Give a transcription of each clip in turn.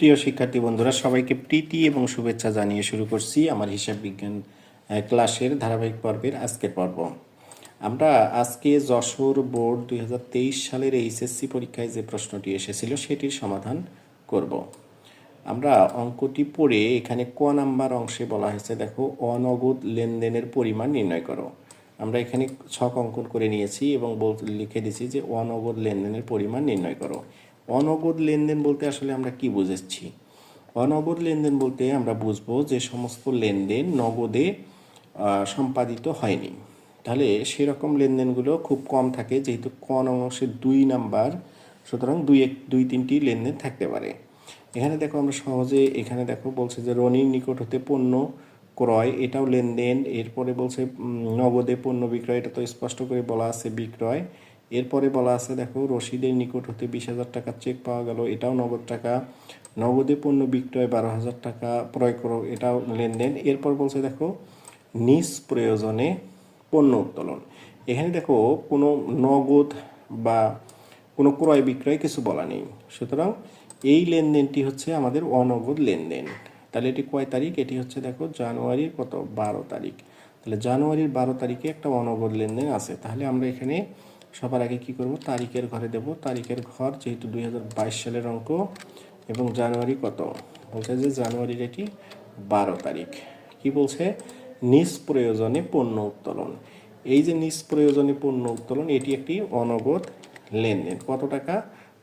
প্রিয় শিক্ষার্থী বন্ধুরা, সবাইকে প্রীতি এবং শুভেচ্ছা জানিয়ে শুরু করছি আমার হিসাব বিজ্ঞান ক্লাসের ধারাবাহিক পর্বের আজকের পর্ব। আমরা আজকে যশোর বোর্ড 2023 সালের এইচএসসি পরীক্ষায় যে প্রশ্নটি এসেছিল সেটির সমাধান করব। আমরা অঙ্কটি পড়ে এখানে ক নাম্বার অংশে বলা হয়েছে, দেখো, অনগদ লেনদেনের পরিমাণ নির্ণয় করো। আমরা এখানে ছক অঙ্কন করে নিয়েছি এবং লিখে দিয়েছি যে অনগদ লেনদেনের পরিমাণ নির্ণয় করো। অনগদ লেনদেন বলতে আসলে আমরা কি বুঝেছি? অনগদ লেনদেন বলতে আমরা বুঝবো যে সমস্ত লেনদেন নগদে সম্পাদিত হয়নি। তাহলে সেরকম লেনদেনগুলো খুব কম থাকে, যেহেতু ক অংশে 2 নাম্বার, সুতরাং দুই তিনটি লেনদেন থাকতে পারে। এখানে দেখো, আমরা সহজে এখানে দেখো বলছে যে রনির নিকট হতে পণ্য ক্রয়, এটাও লেনদেন। এরপরে বলছে নগদে পণ্য বিক্রয়, এটা তো স্পষ্ট করে বলা আছে বিক্রয়। এরপরে বলা আছে দেখো রশিদের নিকট হতে 20,000 টাকার চেক পাওয়া গেল, এটাও নগদ টাকা। নগদে পণ্য বিক্রয় 12,000 টাকা ক্রয় করো, এটাও লেনদেন। এরপর বলছে দেখো নিজ প্রয়োজনে পণ্য উত্তোলন। এখানে দেখো কোনো নগদ বা কোনো ক্রয় বিক্রয় কিছু বলা নেই, সুতরাং এই লেনদেনটি হচ্ছে আমাদের অনগদ লেনদেন। তাহলে এটি কয় তারিখ? এটি হচ্ছে দেখো জানুয়ারির 12 তারিখ। তাহলে জানুয়ারির 12 তারিখে একটা অনগদ লেনদেন আছে। তাহলে আমরা এখানে সবার আগে কি করব, তারিখের ঘরে দেব। তারিখের ঘর যেহেতু 2022 সালের অঙ্ক এবং জানুয়ারি বলছে যে জানুয়ারির এটি 12 তারিখ। কি বলছে? নিজ প্রয়োজনে পণ্য উত্তোলন। এই যে নিজ প্রয়োজনে পণ্য উত্তোলন, এটি একটি অনগদ লেনদেন। কত টাকা?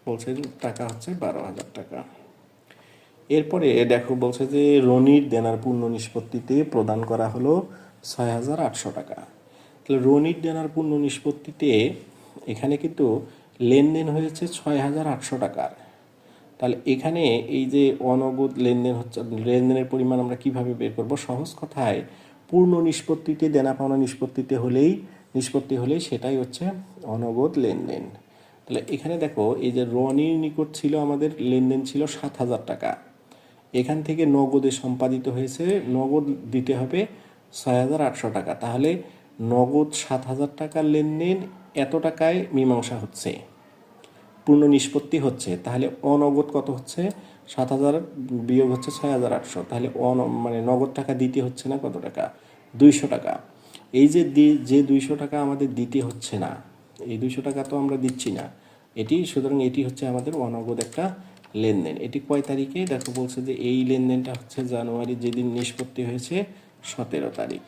বলছে টাকা হচ্ছে 12,000 টাকা। এরপরে দেখো বলছে যে রনির দেনার পূর্ণ নিষ্পত্তিতে প্রদান করা হলো 6,800 টাকা। তাহলে রনির দেনার পূর্ণ নিষ্পত্তিতে এখানে কিন্তু লেনদেন হয়েছে 6,800 টাকার। তাহলে এখানে এই যে অনগদ লেনদেন হচ্ছে, লেনদেনের পরিমাণ আমরা কিভাবে বের করব? সহজ কথায় পূর্ণ নিষ্পত্তিতে দেনা পাওনা নিষ্পত্তি হলেই সেটাই হচ্ছে অনগদ লেনদেন। তাহলে এখানে দেখো এই যে রনির নিকট ছিল আমাদের লেনদেন ছিল 7,000 টাকা, এখান থেকে নগদে সম্পাদিত হয়েছে, নগদ দিতে হবে 6,800 টাকা। তাহলে নগদ 7,000 টাকার লেনদেন এত টাকায় মীমাংসা হচ্ছে, পূর্ণ নিষ্পত্তি হচ্ছে। তাহলে অনগদ কত হচ্ছে? 7,000 বিয়োগ হচ্ছে 6,800। তাহলে মানে নগদ টাকা দিতে হচ্ছে না কত টাকা? 200 টাকা। এই যে 200 টাকা আমাদের দিতে হচ্ছে না, এই 200 টাকা তো আমরা দিচ্ছি না, সুতরাং এটি হচ্ছে আমাদের অনগদ একটা লেনদেন। এটি কয় তারিখে? দেখো বলছে যে এই লেনদেনটা হচ্ছে জানুয়ারি, যেদিন নিষ্পত্তি হয়েছে 17 তারিখ।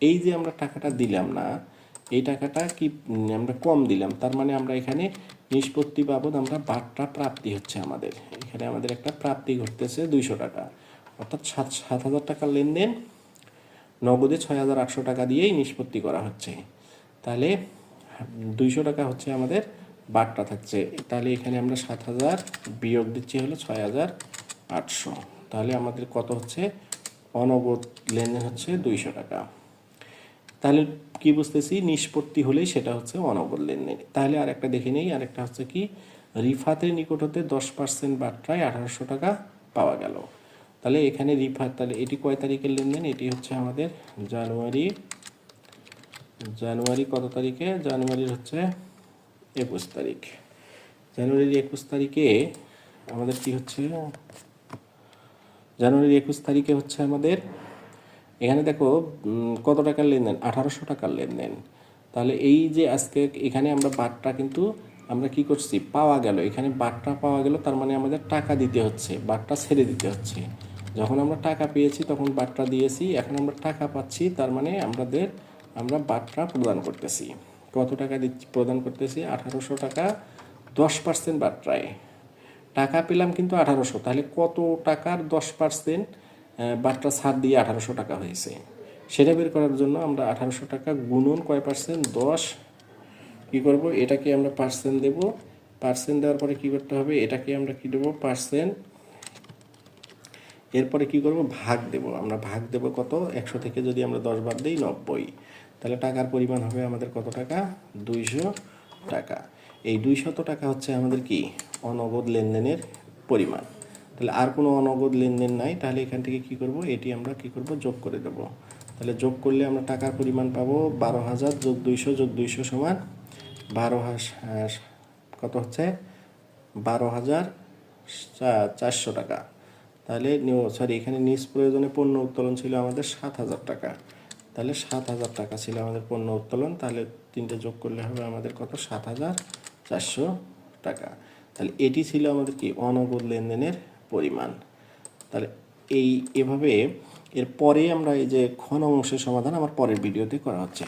এই যে আমরা টাকাটা দিলাম না, এই টাকাটা কি আমরা কম দিলাম, তার মানে আমরা এখানে নিষ্পত্তি বাবদ আমরা বার্তা প্রাপ্তি হচ্ছে আমাদের, এখানে আমাদের একটা প্রাপ্তি ঘটতেছে 200 টাকা। অর্থাৎ 7,000 টাকার লেনদেন নগদে 6,800 টাকা দিয়েই নিষ্পত্তি করা হচ্ছে। তাহলে 200 টাকা হচ্ছে আমাদের বার্তা থাকছে। তাহলে এখানে আমরা 7,000 বিয়োগ দিচ্ছি হলো 6,800। তাহলে আমাদের কত হচ্ছে? অনগদ লেনদেন হচ্ছে 200 টাকা। তাহলে কি বুঝতেছি? নিষ্পত্তি হলেই সেটা হচ্ছে অনগদ লেনদেন। তাহলে আর একটা দেখে নেই, আরেকটা হচ্ছে কি, রিফাতের নিকট হতে 10% বার্তায় 1,800 টাকা পাওয়া গেল। তাহলে এখানে রিফাত, তাহলে এটি কয় তারিখের লেনদেন? এটি হচ্ছে আমাদের জানুয়ারি কত তারিখে? জানুয়ারির হচ্ছে 21 তারিখ। জানুয়ারির 21 তারিখে আমাদের কি হচ্ছে? জানুয়ারির 21 তারিখে হচ্ছে আমাদের এখানে দেখো কত টাকার লেনদেন? 1,800 টাকার লেনদেন। তাহলে এই যে আজকে এখানে আমরা বাটটা কিন্তু আমরা কি করছি? পাওয়া গেল, এখানে বাটটা পাওয়া গেল, তার মানে আমাদের টাকা দিতে হচ্ছে, বাটটা ছেড়ে দিতে হচ্ছে। যখন আমরা টাকা পেয়েছি তখন বাটটা দিয়েছি, এখন আমরা টাকা পাচ্ছি, তার মানে আমরা বাটটা প্রদান করতেছি। কত টাকা প্রদান করতেছি? 1,800 টাকা 10% বাট্রায়। টাকা পেলাম কিন্তু 1,800, তাহলে কত টাকার 10% বাট্রা ছাড় দিয়ে 1,800 টাকা হয়েছে? সেটা বের করার জন্য আমরা 1,800 টাকা গুণন কয় পার্সেন্ট? 10 কী করবো? এটাকে আমরা পার্সেন্ট দেব, পার্সেন্ট দেওয়ার পরে কী করতে হবে? এটাকে আমরা কী দেবো? পার্সেন্ট। এরপরে কি করব? ভাগ দেব। আমরা ভাগ দেব কত? 100 থেকে যদি আমরা 10 বাদ দিই 90। তাহলে টাকার পরিমাণ হবে আমাদের কত টাকা? 200 টাকা। এই 200 টাকা হচ্ছে আমাদের কি? অনগদ লেনদেনের পরিমাণ। তাহলে আর কোনো অনগদ লেনদেন নাই। তাহলে এখান থেকে কি করব? এটি আমরা কি করব? যোগ করে দেব। তাহলে যোগ করলে আমরা টাকার পরিমাণ পাবো 12,000 যোগ 200 যোগ 200 সমান 12,000 কত হচ্ছে? 12,400 টাকা। তাহলে সরি এখানে নিজ প্রয়োজনে পণ্য উত্তোলন ছিল আমাদের 7,000 টাকা। তাহলে 7,000 টাকা ছিল আমাদের পণ্য উত্তোলন, তাহলে তিনটে যোগ করলে হবে আমাদের কত, 7,400 টাকা। তাহলে এটি ছিল আমাদের কি অনগদ লেনদেনের পরিমাণ। তাহলে এভাবে এর পরে আমরা এই যে ঘন অংশের সমাধান আমার পরের ভিডিওতে করা হচ্ছে।